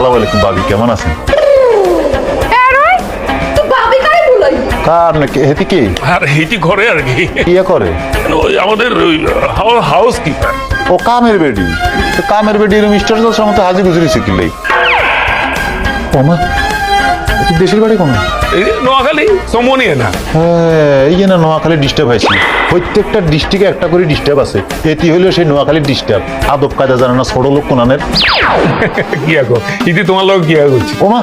আসসালামু আলাইকুম ভাবি, কেমন আছেন? কার নাকি হেতি কি? আর হেটি ঘরে আর কি ইয়ে করে ওই আমাদের হাউস কিপার। ও কামের বেডি, তো কামের বেডি এরকম স্টার সময় হাজি গুজরি শিখলেই। ও মা, দেশের বাড়ি কোন? এই নোয়াখালী সমনিয়া না। হ্যাঁ, এই যে না নোয়াখালী ডিস্টার্ব হয়েছে, প্রত্যেকটা ডিস্ট্রিক্টে একটা করে ডিস্টার্ব আছে। এটি হইলো সেই নোয়াখালীর ডিস্টার্ব। আদব কায়দা জানে না ছোট লোক কোনানের। কি আগো ইতি তোমার লোক কি করছি? ও মা,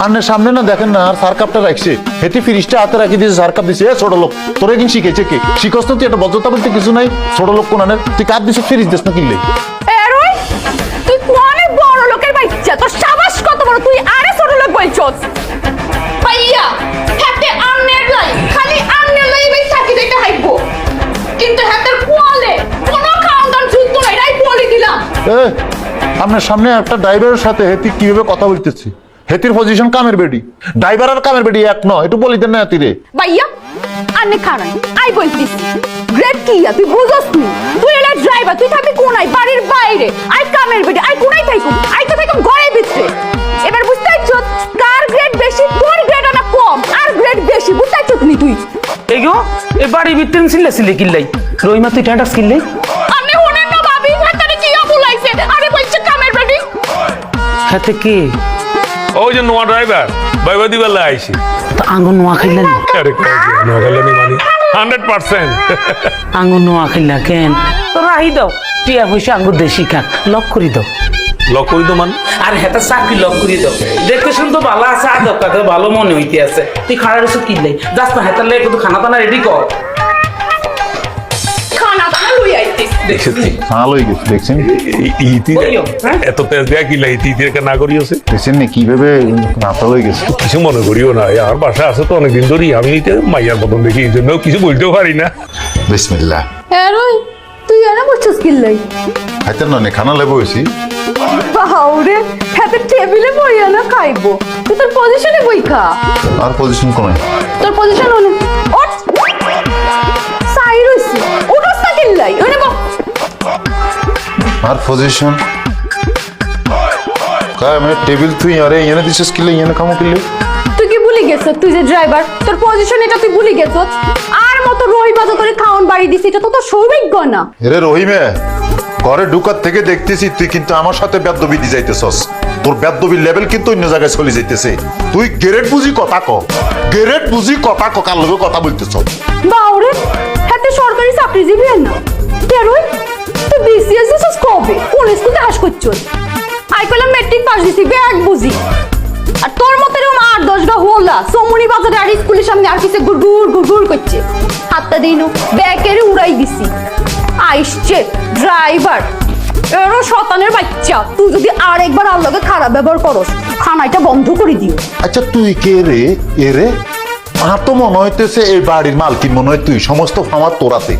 আন্নের সামনে না দেখেন না, আর সার কাপটা রাখছে, হেতি ফিরিজটা হাতে রাখি দিয়েছে, সার কাপ দিছে। এ ছোট লোক, তোরে কি শিখেছে কে? শিখস তো তুই, একটা বজ্রতা বলতে কিছু নাই। ছোট লোক কোনানের, তুই কাপ দিছিস ফিরিজ দিস না কিনলে? তুই অনেক বড় লোকের বাচ্চা, তোর সাবাস কত বড়, তুই আরে ছোট লোক বলছস? ভাইয়া হাতে আন্নের লাই, খালি আন্নের লাই ভাই থাকি দিতে হাইবো, কিন্তু হাতের কোয়ালে কোনো কাউন্টার যুদ্ধ নাই, রাই বলি দিলাম। এ, আপনার সামনে একটা ড্রাইভারের সাথে হেতি কিভাবে কথা বলতেছি? হেতির পজিশন কামের বেডি, ড্রাইভার আর কামের বেডি এক নয়, একটু বলি দেন না হেতিরে। ভাইয়া আন্নে খারাই আই বলতিস গ্রেট কিয়া, তুই বুঝছস নি? তুই এলা ড্রাইভার, তুই থাকবি কোনায় বাড়ির বাইরে, আই কামের বেডি, আই কোনায় থাইকু, আই তো থাইকু ঘরের ভিতরে। এবার বুঝতে পারছস কার গ্রেড বেশি, তোর গ্রেড না কম, আর গ্রেড বেশি, বুঝতে পারছস নি তুই? এই গো এ বাড়ি ভিতরে ছিলে কিল্লাই রহিমা তুই টাটা কিল্লাই আমি শুনেন না ভাবি, হাতারে কিয়া বলাইছে, আরে বলছে কামের বেডি। হাতে কে? ওই যে নোয়া ড্রাইভার বাইবা দিবার আইছি। তো আঙ্গুর নোয়া খাইলেন? আরে নোয়াখালী মানে 100%। আঙ্গুর নোয়া খাইলা কেন? তো রাহি দাও, টিয়া পয়সা আঙ্গুর দেশি খাক, লক করি দাও। লক করি তো মান আর হেতা চাকরি লক করি দাও, দেখতে শুন তো ভালো আছে, আর দরকার ভালো মনে হইতে আছে। তুই খাড়া রেছো কিল্লাই যাস না, হেতার লাগে খানা দানা রেডি কর। খানা দানা লই আইতিস দেখেছি ভালো হয়ে গেছে, দেখছেন? ইতি এত তেজ দেয়া কি লাই ইতি না করিওছে। দেখছেন না কিভাবে নাতা হয়ে গেছে? কিছু মনে করিও না, আমার বাসা আছে তো অনেকদিন ধরেই, আমি এটা মাইয়ার মতন দেখি, এই জন্য কিছু বলতেও পারি না। বিসমিল্লাহ। হ্যাঁ রই, তুই এনে বলছস কিল্লাই? হাইতেন না খানা লেবো হয়েছি। বাউরে হাতে টেবিলে বইয়া না খাইবো, তুই তোর পজিশনে বই খা। আর পজিশন কোন? তোর পজিশন ওনে ওঠ, সাই রইছি, উঠস না কিল্লাই, ওনে বল। আর পজিশন কায় মানে টেবিল তুই আরে এনে দিছিস কিলে, এনে কামো কিলে? তুই কি ভুলি গেছ? তুই যে ড্রাইভার, তোর পজিশন এটা তুই ভুলি গেছ? আর মতো রই বাজো করে খাওন বাড়ি দিছি, এটা তো তোর সৌভাগ্য না। এরে রহিমে, ঘরে ঢুকার থেকে দেখতেছি তুই কিন্তু আমার সাথে বেদবি দি যাইতেছস। তোর বেদবির লেভেল কিন্তু অন্য জায়গায় চলে যাইতেছে। তুই গ্রেড বুঝি কথা ক, গ্রেড বুঝি কথা ক, কার লগে কথা বলতেছ? বাউরে হাতে সরকারি চাকরিজীবী না কে রই? তুই বিসিএস দিছিস কবে? কোন স্কুলে হাস করছস? আই কইলাম মেট্রিক পাস দিছি, ব্যাগ বুঝি। আর তোর মতো এরকম 8-10 গা হোলা সমুনি বাজারে আর স্কুলের সামনে আর কিছু গুড়গুড় গুড়গুড় করছে। হাতটা দিনু ব্যাগেরে উড়াই দিছি। আইসছে ড্রাইভার, এরও শতানের বাচ্চা। তুই যদি আর একবার আর লগে খারাপ ব্যবহার করস, খানাইটা বন্ধ করে দিও। আচ্ছা তুই কে রে? এরে আমার তো মনে হইতেছে এই বাড়ির মালকিন মনে হয় তুই, সমস্ত ফামার তোরাতে।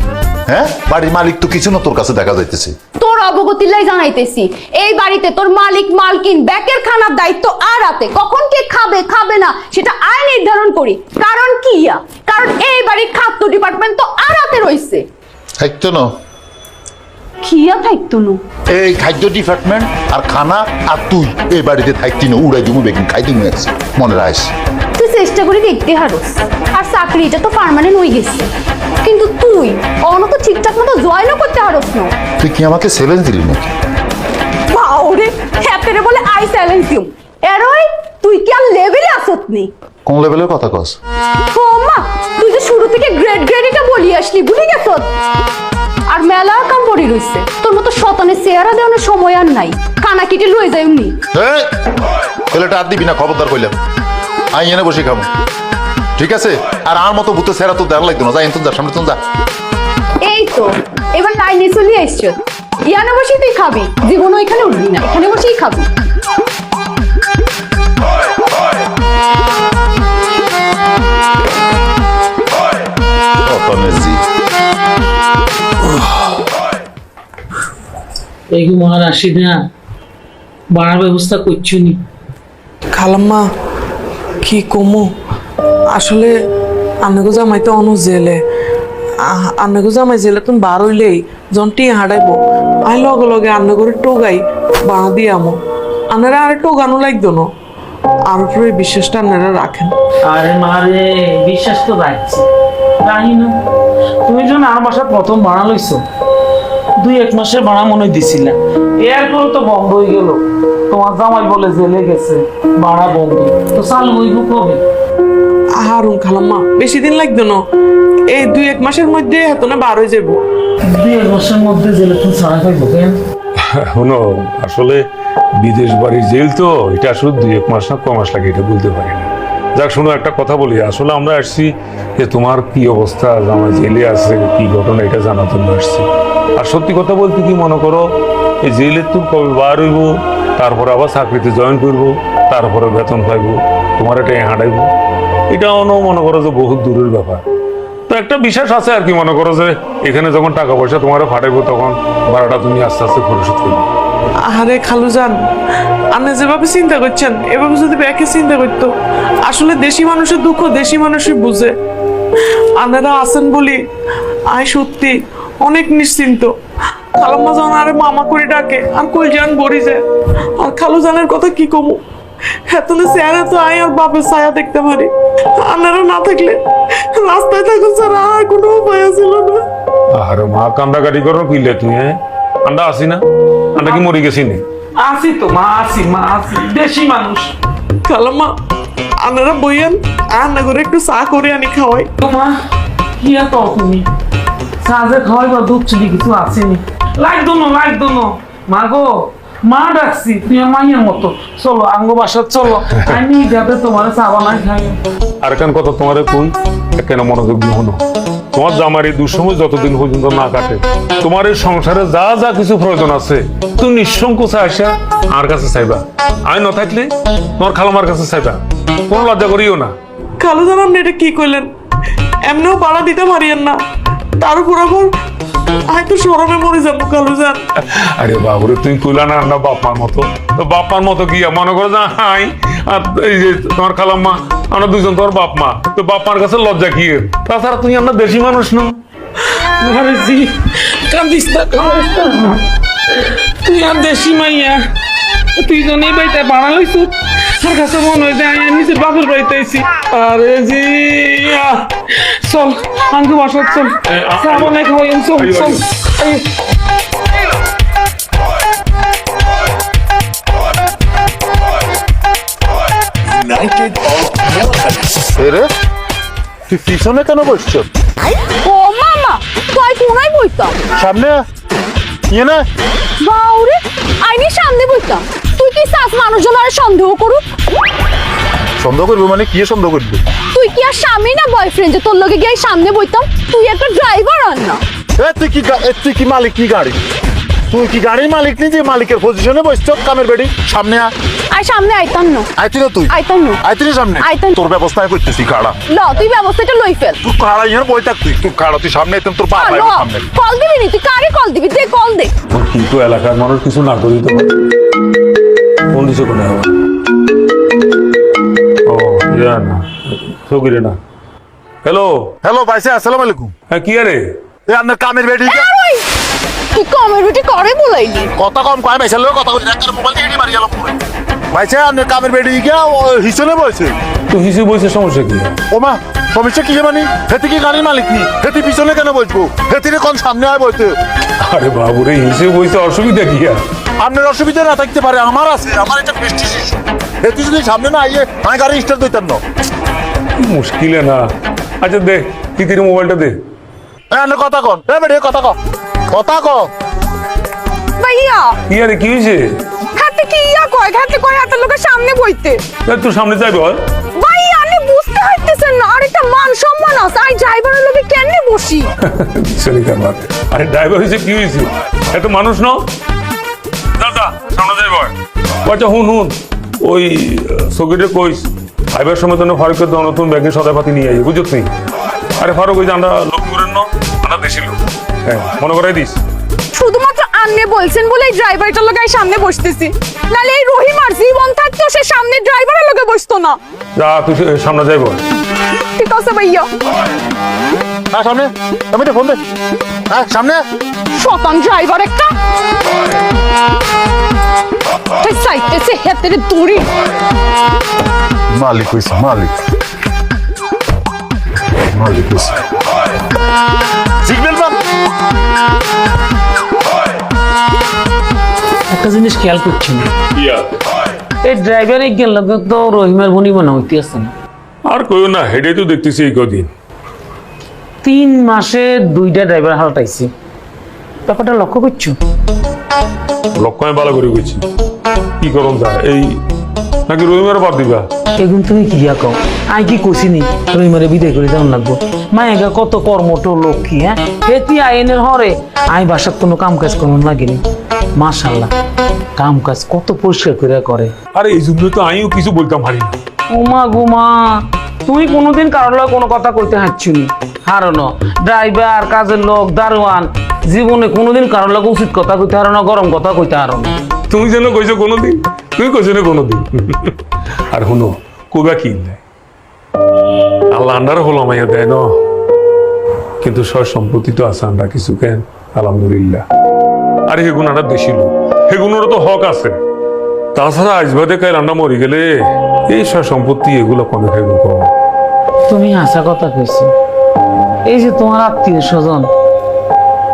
হ্যাঁ, বাড়ির মালিক তো কিছু না তোর কাছে দেখা যাইতেছে। তোর অবগতির লাই জানাইতেছি, এই বাড়িতে তোর মালিক মালকিন ব্যাকের খানার দায়িত্ব আর হাতে। কখন কে খাবে খাবে না সেটা আয় নির্ধারণ করি। কারণ কি? কারণ এই বাড়ির খাদ্য ডিপার্টমেন্ট তো আর হাতে রইছে। থাকতো না খিয়া থাকতো না এই খাদ্য ডিপার্টমেন্ট আর খানা, আর তুই এই বাড়িতে থাকতি না, উড়াই দিমু বেগিন খাই দিমু একসাথে, মনে রাখিস। তুই চেষ্টা করে দেখতে হারস, আর চাকরিটা তো পার্মানেন্ট হয়ে গেছে, কিন্তু তুই অন্য তো ঠিকঠাক মতো জয়েনও করতে হারস না। তুই কি আমাকে চ্যালেঞ্জ দিলি নাকি? বাউরে হ্যাপেরে বলে আই চ্যালেঞ্জ ইউ। এরই তুই কি আর লেভেলে আসত নি? কোন লেভেলের কথা কস? ও মা, তুই যে শুরু থেকে গ্রেড এটা বলি আসলি, ভুলে গেছ? আর মেলা কাম পড়ি রইছে, তোর মতো শতানের চেহারা দেওয়ানোর সময় আর নাই। কানা কেটে লয়ে যাই উনি। এই ছেলেটা আর দিবি না, খবরদার কইলাম। আই এনে বসে খাবো, ঠিক আছে? আর আমার মতো ভূতে ছেড়া তো দেওয়া লাগতো না। যা এনতুন যা, সামনে তুন যা। এই তো এবার লাইনে চলে আসছ, ইয়ানে বসেই তুই খাবি, জীবন ওইখানে উঠবি না, এখানে বসেই খাবি। এই মহারাশি না বাড়ার ব্যবস্থা করছো নি? খালাম্মা কি কমু, আসলে আন্নাগো জামাই তো অনু জেলে, আন্নাগো জামাই জেলে তুমি বার হইলেই যখন টিয়া হাঁটাইবো, আই লগে লগে আন্নাগরে টোগাই বাড়া দিয়ে আমো। আনারা আরেকটু গানও লাগতো না আর উপরে বিশ্বাসটা আনারা রাখেন। আরে মারে বিশ্বাস তো রাখছি রাহি না। তুমি যখন আমার বাসা প্রথম ভাড়া লইছো 2-1 মাসের ভাড়া মনে দিছিলা, এরপর তো বন্ধ হয়ে গেল। তোমার জামাই বলে জেলে গেছে, ভাড়া বন্ধ, তো চালু হইব কবে? আহারুন খালাম্মা বেশি দিন লাগতো না, এই 2-1 মাসের মধ্যে এত না বার হয়ে যাবো। 2-1 মাসের মধ্যে জেলে তুমি ছাড়া খাইবো কেন? শোনো, আসলে বিদেশ বাড়ির জেল তো, এটা আসলে 2-1 মাস না কয় মাস লাগে এটা বলতে পারি না। যাক শোনো, একটা কথা বলি, আসলে আমরা আসছি যে তোমার কি অবস্থা, আমার জেলে আছে কি ঘটনা এটা জানার জন্য আসছি। আর সত্যি কথা বলতে কি, মনে করো এই জেলে তুমি কবে বার হইব, তারপরে আবার চাকরিতে জয়েন করবো, তারপরে বেতন পাইবো, তোমার এটা হাঁটাইবো, এটা মনে করো যে বহুত দূরের ব্যাপার। তো একটা বিশ্বাস আছে আর কি, মনে করো যে এখানে যখন টাকা পয়সা তোমার ফাটাইবো তখন ভাড়াটা তুমি আস্তে আস্তে পরিশোধ করবে। আরে খালুজান, আপনি যেভাবে চিন্তা করছেন এভাবে যদি ব্যাকে চিন্তা করতো, আসলে দেশি মানুষের দুঃখ দেশি মানুষই বুঝে। আপনারা আছেন বলি আয় সত্যি অনেক নিশ্চিন্ত। খালাম্মা যখন আরে মামা করে ডাকে আর কলজান বড়ি যায়, আর খালুজানের কথা কি কমু, এতলে চেহারা তো আয় আর বাপের ছায়া দেখতে পারি। আপনারা না থাকলে রাস্তায় থাকুন স্যার, আর কোনো উপায় ছিল না। আরে মা, কান্দাকাটি করো কিলে তুই? হ্যাঁ, আন্ডা আসি না, আন্ডা কি মরে গেছি নি? আসি তো মা, আসি মা, আসি, দেশি মানুষ। খালাম্মা আপনারা বইয়েন, আর না করে একটু চা করে আনি খাওয়াই। মা কি এত তুমি সাজে খাওয়াই বা দুধ চুলি কিছু আসেনি, লাগতো না মা গো, মা ডাকছি, তুই মাইয়ের মতো চলো আঙ্গ বাসা চলো, আমি যাতে তোমার চা বানাই খাই। আর কেন কথা তোমারে কই, কেন মনোযোগ দিয়ে হলো, তোমার জামার এই দুঃসময় যতদিন পর্যন্ত না কাটে, তোমার এই সংসারে যা যা কিছু প্রয়োজন আছে তুমি নিঃসংকোচে আসা আর কাছে চাইবা। আমি না থাকলে তোমার খালামার কাছে চাইবা, কোনো লজ্জা করিও না। খালুজান আপনি এটা কি করলেন? এমনিও ভাড়া দিতে পারিয়েন না, তার উপর আবার আমি তো শরমে মরে যাবো খালুজান। আরে বাবুরে, তুমি কইলা না না বাপমার মতো, তো বাপমার মতো কি মনে করো যে হাই আর এই যে তোমার খালাম্মা, আমরা দুজন তোমার বাপ মা, তো বাপমার কাছে লজ্জা কি? তাছাড়া তুমি আমরা দেশি মানুষ না। আরে জি, কান্দিস না, তুই আর দেশি মাইয়া, তুই জন এই বাড়িতে বাড়া লইছু, তোর কাছে মনে হয় আমি নিজের বাপের বাড়িতে আইছি। আরে জি, চল আঙ্গু বাসা চল, চা বানাই খাওয়াই, চল চল। রে তুই পিছনে কেন বসছ? ও মামা, তুই কোনায় বইতাম? সামনে ইয়ে না, বাউরে, আইনি সামনে বইতাম। তুই কি চাস মানুষজন আর সন্দেহ করুক? সন্দেহ করবো মানে কি সন্দেহ করবি? তুই কি আর স্বামী না বয়ফ্রেন্ড যে তোর লগে গিয়ে সামনে বইতাম? তুই একটা ড্রাইভার আর না। তুই কি মালিক? কি গাড়ি? তুই কি গাড়ির মালিক নি যে মালিকের পজিশনে বসছ? কামের বেড়ি সামনে আর সামনে আইতাম না। আইতি না তুই? আইতাম না। আইতি না সামনে? আইতাম। তোর ব্যবস্থায় করতেছি খাড়া। ল, তুই ব্যবস্থাটা লই ফেল। তুই খাড়া ইয়ে বই থাক, তুই খাড়া, তুই সামনে আইতাম তোর বাপ আইবো সামনে। কল দিবি নি? তুই কারে কল দিবি? দে কল দে। কিন্তু এলাকার মানুষ কিছু না করি তো কোন দিছে কোনে হবে? ও ইয়া না, সগিরে না। হ্যালো হ্যালো ভাইসা, আসসালামু আলাইকুম। হ্যাঁ, কি আরে? এ আপনার কামের বেড়ি ওই, তুই কমের রুটি করে বলাইলি। কথা কম কয়, ভাইসা লোক কথা কই না, মোবাইল দিয়ে মারি গেল পুরো। ভাইসা আপনার কামের বেড়ি গিয়া হিসনে বসে। তো হিসু বলছে, সমস্যা কি? ও মা, সমস্যা কি মানে? হেতি কি গাড়ির মালিক নি? হেতি পিছনে কেন বসবো? হেতিরে কোন সামনে আয় বইতে? আরে বাবুরে, হিসু বলছে, অসুবিধা কি? আপনার অসুবিধা না থাকতে পারে, আমার আছে, আমার এটা বৃষ্টি শিশু। হেতি যদি সামনে না আইয়ে আমি গাড়ি স্টার্ট দিতাম না। মুশকিলে না। আচ্ছা দে, তিতির মোবাইলটা দে। আপনি কথা কন, এ বেড়ে কথা কন, কথা কন। ভাইয়া, কি আরে, কি হয়েছে? হাতে কি ইয়া কয়? হাতে কয় হাতে লোকের সামনে বইতে। তুই সামনে যাই বল। ভাই, আপনি বুঝতে পারতেছেন না, আর একটা মান সম্মান আছে। আই ড্রাইভারের লগে কেমনে বসি? আরে ড্রাইভার হয়েছে, কি হয়েছে? এত মানুষ ন, দাদা সামনে যাই বল। আচ্ছা হুন, ওই সকিটে কইস আইবার সময় তো ফারুকের নতুন ব্যাংকের সদাপাতি নিয়ে আই, বুঝত নেই? আরে ফারুক, ওই যে আমরা লোক করেন না, আমরা দেশি লোক। হ্যাঁ, মনে করাই দিস। শুধুমাত্র আন্নে বলছেন বলে এই ড্রাইভারটার লগে সামনে বসতেছি, নালে এই রহিম আর জীবন থাকতো সে সামনে ড্রাইভারের লগে বসতো না। যা, তুই সামনে যাই বল। ঠিক আছে ভাইয়া। সামনে আমি তো ফোন দে সামনে শতান ড্রাইভার একটা চাইতেছে হাতে দড়ি মালিক হয়েছে মালিক মালিক হয়েছে সিগন্যাল বাম একটা জিনিস খেয়াল করছি না, এই ড্রাইভার এই গেল তো রহিমের বনি মনে হইতে আসছে না। আর কইও না, হেডে তো দেখতেছি এই কদিন। 3 মাসে 2টা ড্রাইভার হালটাইছে, ব্যাপারটা লক্ষ্য করছো? লক্ষ্য আমি ভালো করে গেছি, কি করুন যায় এই নাকি রহিমের বাদ দিবা? এগুন তুমি কি কও? আই কি কইছিনি রহিমারে বিদায় করে যাওয়ার লাগবো? মায়েগা কত কর্মঠ লক্ষ্মী, হ্যাঁ হেতি আইনের হরে আই বাসার কোনো কাম কাজ করুন লাগেনি। মাশাআল্লাহ কাম কাজ কত পরিষ্কার করে করে। আরে এই জন্য তো আমিও কিছু বলতাম হারি না। ওমা গুমা, তুই কোনোদিন কারোর লগে কোনো কথা কইতে হাঁটছুনি? হারনো ড্রাইভার, কাজের লোক, দারোয়ান, জীবনে কোনোদিন কারোর লগে উচিত কথা কইতে হারো না, গরম কথা কইতে হারো না। তুমি যেন কইছো কোনোদিন, তুমি কইছো না কোনোদিন। আর শুনো কইবা কি নাই, আল্লাহ আন্ডারে হলো মাইয়া দেয় না, কিন্তু সব সম্পত্তি তো আছে আমরা কিছু কেন আলহামদুলিল্লাহ। আরে হেগুন আন্ডার দেশি লোক, হেগুনেরও তো হক আছে। তাছাড়া আজ বাদে কাল রান্না মরি গেলে এই সব সম্পত্তি এগুলো কমে খাইব কম। তুমি হাসা কথা কইছো, এই যে তোমার আত্মীয় স্বজন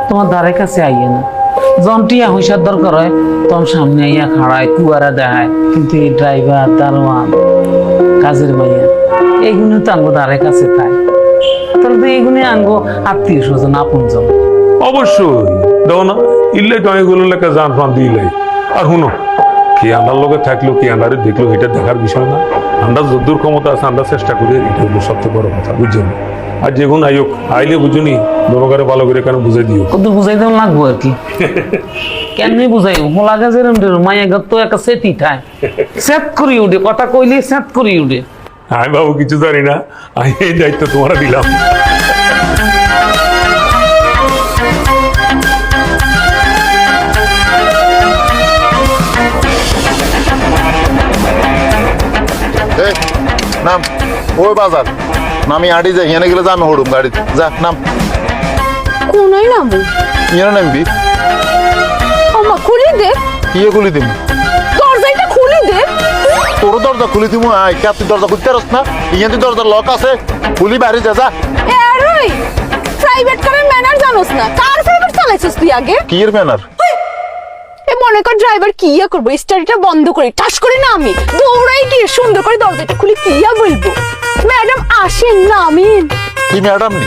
তোমার দ্বারের কাছে আইয়ে না, জনটিয়া হইসার দরকার হয় তখন সামনে আইয়া খাড়ায় কুয়ারা দেখায়, কিন্তু এই ড্রাইভার, দারোয়ান, কাজের মাইয়া এইগুলো তো আঙ্গো দ্বারের কাছে তাই, তাহলে তো এইগুলো আঙ্গো আত্মীয় স্বজন আপনজন। অবশ্যই দেখো না, ইল্লাই তো এগুলো লেখা জান ফান দিলাই। আর শুনো, কে আন্ডার লোকে থাকলো, কে আন্ডারে দেখলো, এটা দেখার বিষয় না। আমরা যদ্দূর ক্ষমতা আছে আমরা চেষ্টা করি, এটা হলো সবচেয়ে বড় কথা, বুঝছেন? আর যেগুন আয়োগ আইলে বুঝুনি দোকারে ভালো করে কেন বুঝাই দিও। কত বুঝাই দেওয়া লাগবো আর কি, কেমনি বুঝাই হোলা গাছের মাইয়া গাছ তো একটা সেটি ঠায় সেট করি উঠে, কথা কইলে সেট করি উঠে। আমি বাবু কিছু জানি না, আমি এই দায়িত্ব তোমরা দিলাম। এই, নাম ওই বাজার নামি আড়ি যাই, এনে গেলে যা আমি হড়ুম গাড়ি যা নাম কোনই নামু ইয়ে নামবি আমা খুলি দে, ইয়ে খুলি দিম দরজাটা খুলি দে। তোর দরজা খুলি দিমু। আয় কে তুই দরজা খুলতে পারস না? ইয়ে তুই দরজা লক আছে, খুলি বাইরে যা যা। এরই প্রাইভেট কারের ম্যানার জানোস না? কার প্রাইভেট চালাইছিস তুই আগে? কি এর ম্যানার? এ মনে কর ড্রাইভার কি ইয়া করবো, স্টারিটা বন্ধ করে ঠাস করে না আমি দৌড়াই গিয়ে সুন্দর করে দরজাটা খুলে কি ইয়া বলবো, ম্যাডাম আসেন নামেন। কি ম্যাডাম নি?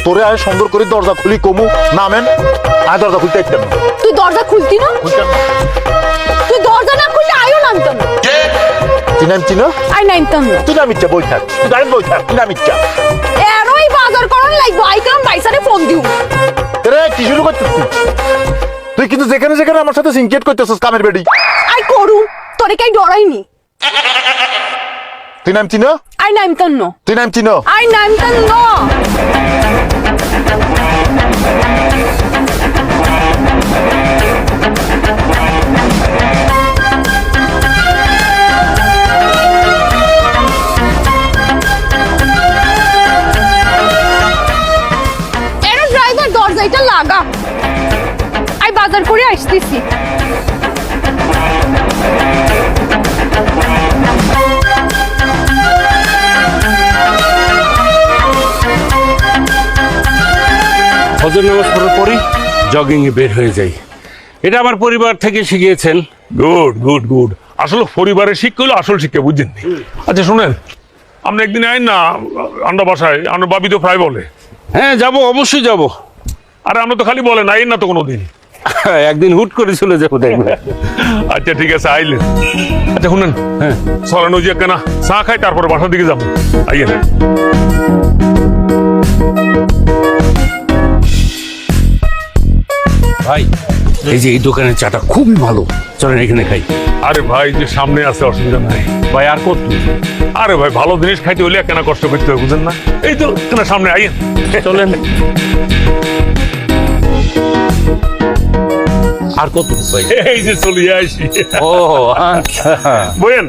তোরে আয় সুন্দর করে দরজা খুলি কমু নামেন। আয় দরজা খুলতে একদম তুই দরজা খুলতি না? তুই দরজা না খুললে আয়ও নামতাম না। তুই নাম চিনো? আই নামতাম না। তুই নামিচ্ছা বই থাক, তুই গাড়ি বই থাক, তুই নামিচ্ছা। এরই বাজার করার লাগবো, আইকাম বাইসারে ফোন দিউ। রে কি শুরু করছিস তুই? তুই কিন্তু যেখানে যেখানে আমার সাথে সিনকেট করতেছিস কামের বেডি। আই করু তোরে কাই ডরাইনি। তুই নাম চিনো? আই নামতাম না। তুই নাম চিনো? আই নামতাম না। এর ড্রাইভার দরজাটা লাগা, আই বাজার করে আসতেছি। ফজর নামাজ পড়ার পরই জগিং এ বের হয়ে যাই। এটা আমার পরিবার থেকে শিখিয়েছেন। Good good good. আসলে পরিবারের শিক্ষা হলো আসল শিক্ষা, বুঝছেন? আচ্ছা শুনেন, আপনি একদিন আইন না আমরা বাসায়, আমরা বাবি তো প্রায় বলে। হ্যাঁ যাব, অবশ্যই যাব। আরে আমরা তো খালি বলেন আইন না তো কোনোদিন। একদিন হুট করে চলে যাবো দেখবে। আচ্ছা ঠিক আছে আইলেন। আচ্ছা শুনেন, হ্যাঁ সরানো যে কেনা চা খাই, তারপরে বাসার দিকে যাবো। আইয়েন। ভাই, এই যে এই দোকানের চাটা খুবই ভালো, চলেন এখানে খাই। আরে ভাই যে সামনে আছে, অসুবিধা নাই ভাই আর কত? আরে ভাই ভালো জিনিস খাইতে হলে কেন কষ্ট করতে হবে, বুঝেন না? এই তো কেন সামনে আইয়েন। চলেন। আর কত ভাই? এই যে চলে আসি। ও আচ্ছা। বলেন